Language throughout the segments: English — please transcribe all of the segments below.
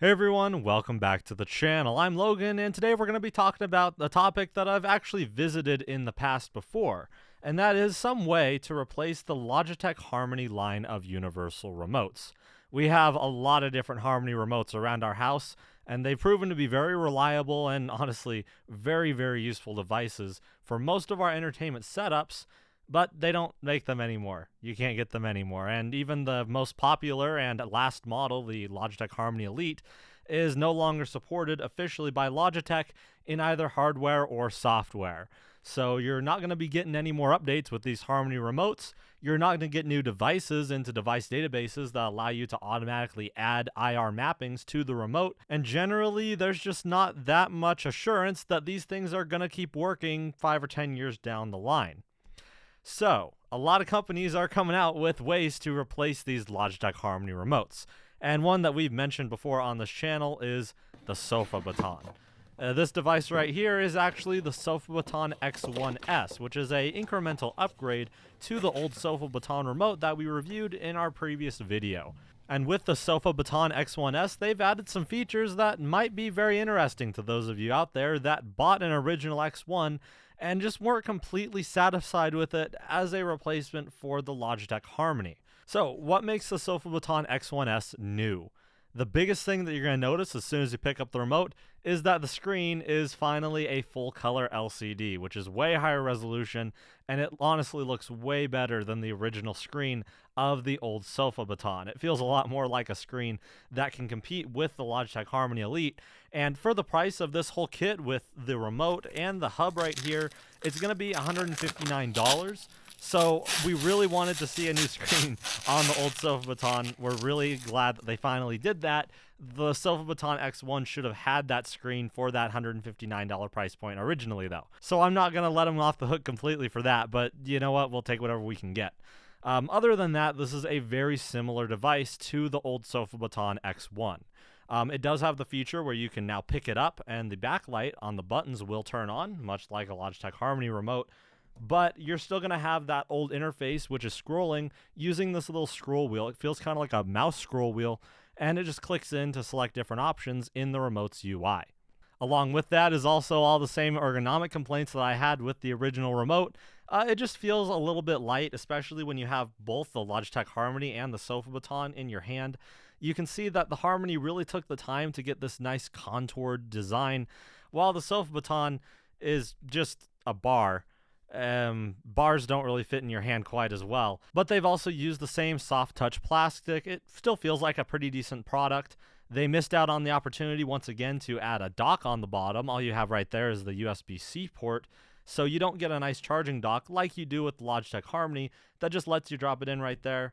Hey everyone, welcome back to the channel. I'm Logan, and today we're going to be talking about a topic that I've actually visited in the past before, and that is some way to replace the Logitech Harmony line of universal remotes. We have a lot of different Harmony remotes around our house, and they've proven to be very reliable and honestly very useful devices for most of our entertainment setups. But they don't make them anymore. You can't get them anymore. And even the most popular and last model, the Logitech Harmony Elite, is no longer supported officially by Logitech in either hardware or software. So you're not going to be getting any more updates with these Harmony remotes. You're not going to get new devices into device databases that allow you to automatically add IR mappings to the remote. And generally, there's just not that much assurance that these things are going to keep working 5 or 10 years down the line. So, a lot of companies are coming out with ways to replace these Logitech Harmony remotes. And one that we've mentioned before on this channel is the Sofabaton. This device right here is actually the Sofabaton X1S, which is a incremental upgrade to the old Sofabaton remote that we reviewed in our previous video. And with the Sofabaton X1S, they've added some features that might be very interesting to those of you out there that bought an original X1 and just weren't completely satisfied with it as a replacement for the Logitech Harmony. So, what makes the Sofabaton X1S new? The biggest thing that you're going to notice as soon as you pick up the remote is that the screen is finally a full color LCD, which is way higher resolution, and it honestly looks way better than the original screen of the old Sofabaton. It feels a lot more like a screen that can compete with the Logitech Harmony Elite, and for the price of this whole kit with the remote and the hub right here, it's going to be $159. So we really wanted to see a new screen on the old Sofabaton. We're really glad that they finally did that. The Sofabaton X1 should have had that screen for that $159 price point originally, though. So I'm not going to let them off the hook completely for that, but you know what? We'll take whatever we can get. Other than that, this is a very similar device to the old Sofabaton X1. It does have the feature where you can now pick it up and the backlight on the buttons will turn on, much like a Logitech Harmony remote. But you're still going to have that old interface, which is scrolling using this little scroll wheel. It feels kind of like a mouse scroll wheel, and it just clicks in to select different options in the remote's UI. Along with that is also all the same ergonomic complaints that I had with the original remote. It just feels a little bit light, especially when you have both the Logitech Harmony and the Sofabaton in your hand. You can see that the Harmony really took the time to get this nice contoured design, while the Sofabaton is just a bar. Bars don't really fit in your hand quite as well, but they've also used the same soft touch plastic. It still feels like a pretty decent product. They missed out on the opportunity once again to add a dock on the bottom. All you have right there is the USB-C port, so you don't get a nice charging dock like you do with the Logitech Harmony that just lets you drop it in right there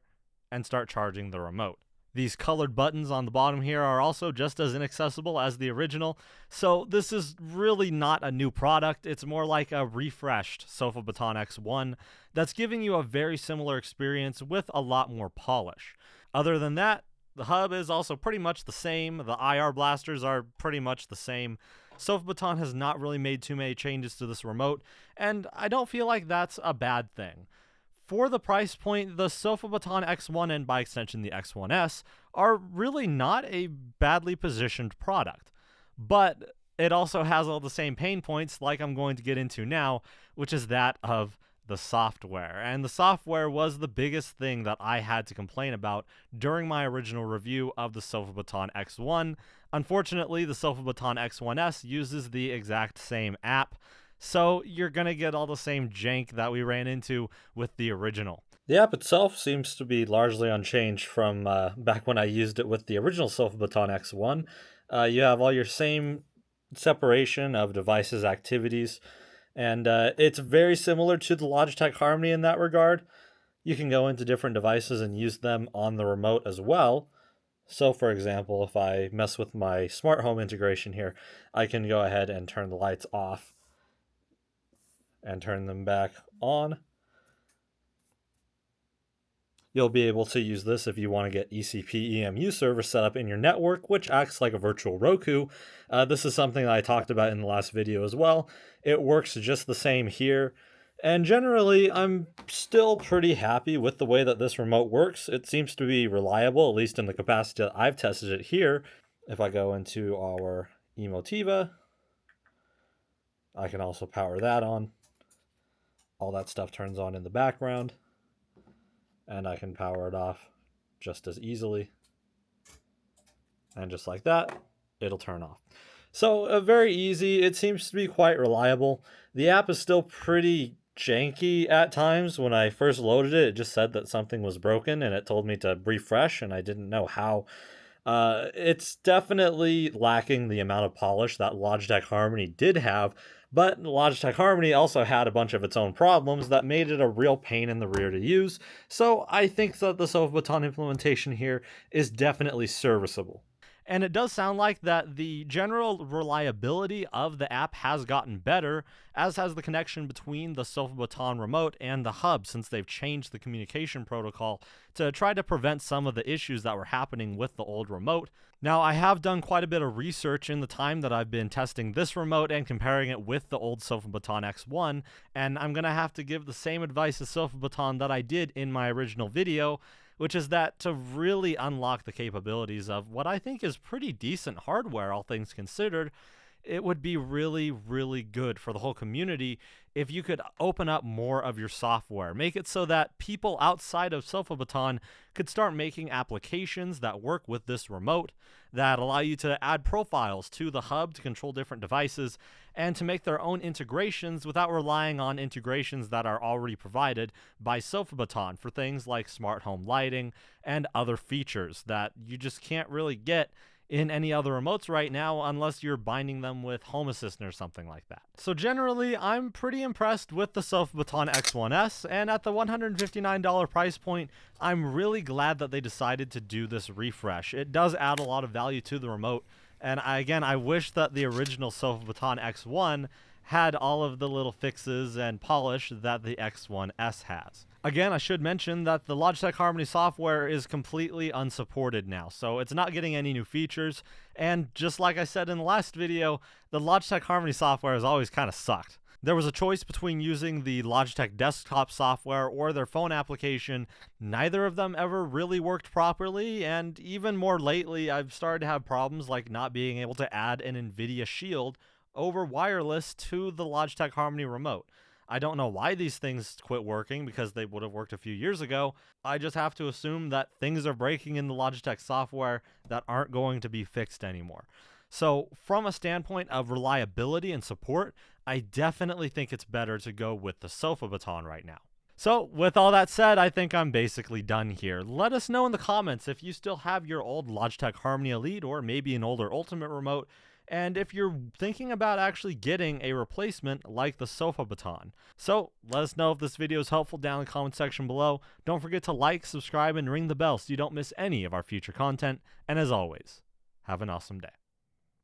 and start charging the remote. These colored buttons on the bottom here are also just as inaccessible as the original, so this is really not a new product. It's more like a refreshed Sofabaton X1 that's giving you a very similar experience with a lot more polish. Other than that, the hub is also pretty much the same. The IR blasters are pretty much the same. Sofabaton has not really made too many changes to this remote, and I don't feel like that's a bad thing. For the price point, the Sofabaton X1 and by extension the X1S are really not a badly positioned product. But it also has all the same pain points like I'm going to get into now, which is that of the software. And the software was the biggest thing that I had to complain about during my original review of the Sofabaton X1. Unfortunately, the Sofabaton X1S uses the exact same app, so you're going to get all the same jank that we ran into with the original. The app itself seems to be largely unchanged from back when I used it with the original Sofabaton X1. You have all your same separation of devices activities, and it's very similar to the Logitech Harmony in that regard. You can go into different devices and use them on the remote as well. So for example, if I mess with my smart home integration here, I can go ahead and turn the lights off and turn them back on. You'll be able to use this if you want to get ECP-EMU server set up in your network, which acts like a virtual Roku. This is something that I talked about in the last video as well. It works just the same here. And generally, I'm still pretty happy with the way that this remote works. It seems to be reliable, at least in the capacity that I've tested it here. If I go into our Emotiva, I can also power that on. All that stuff turns on in the background, and I can power it off just as easily. And just like that, it'll turn off. So very easy. It seems to be quite reliable. The app is still pretty janky at times. When I first loaded it, it just said that something was broken and it told me to refresh, and I didn't know how. It's definitely lacking the amount of polish that Logitech Harmony did have, but Logitech Harmony also had a bunch of its own problems that made it a real pain in the rear to use. So I think that the Sofabaton implementation here is definitely serviceable. And it does sound like that the general reliability of the app has gotten better, as has the connection between the Sofabaton remote and the hub, since they've changed the communication protocol to try to prevent some of the issues that were happening with the old remote. Now, I have done quite a bit of research in the time that I've been testing this remote and comparing it with the old Sofabaton X1, and I'm going to have to give the same advice as Sofabaton that I did in my original video, which is that to really unlock the capabilities of what I think is pretty decent hardware, all things considered, it would be really, really good for the whole community if you could open up more of your software. Make it so that people outside of Sofabaton could start making applications that work with this remote, that allow you to add profiles to the hub to control different devices, and to make their own integrations without relying on integrations that are already provided by Sofabaton for things like smart home lighting and other features that you just can't really get in any other remotes right now unless you're binding them with Home Assistant or something like that. So generally, I'm pretty impressed with the Sofabaton X1S, and at the $159 price point, I'm really glad that they decided to do this refresh. It does add a lot of value to the remote, and I wish that the original Sofabaton X1 had all of the little fixes and polish that the X1S has. Again, I should mention that the Logitech Harmony software is completely unsupported now, so it's not getting any new features, and just like I said in the last video, the Logitech Harmony software has always kind of sucked. There was a choice between using the Logitech desktop software or their phone application. Neither of them ever really worked properly, and even more lately, I've started to have problems like not being able to add an NVIDIA Shield over wireless to the Logitech Harmony remote. I don't know why these things quit working, because they would have worked a few years ago. I just have to assume that things are breaking in the Logitech software that aren't going to be fixed anymore. So from a standpoint of reliability and support, I definitely think it's better to go with the Sofabaton right now. So with all that said, I think I'm basically done here. Let us know in the comments if you still have your old Logitech Harmony Elite or maybe an older Ultimate remote, and if you're thinking about actually getting a replacement like the Sofabaton. So let us know if this video is helpful down in the comment section below. Don't forget to like, subscribe, and ring the bell so you don't miss any of our future content. And as always, have an awesome day.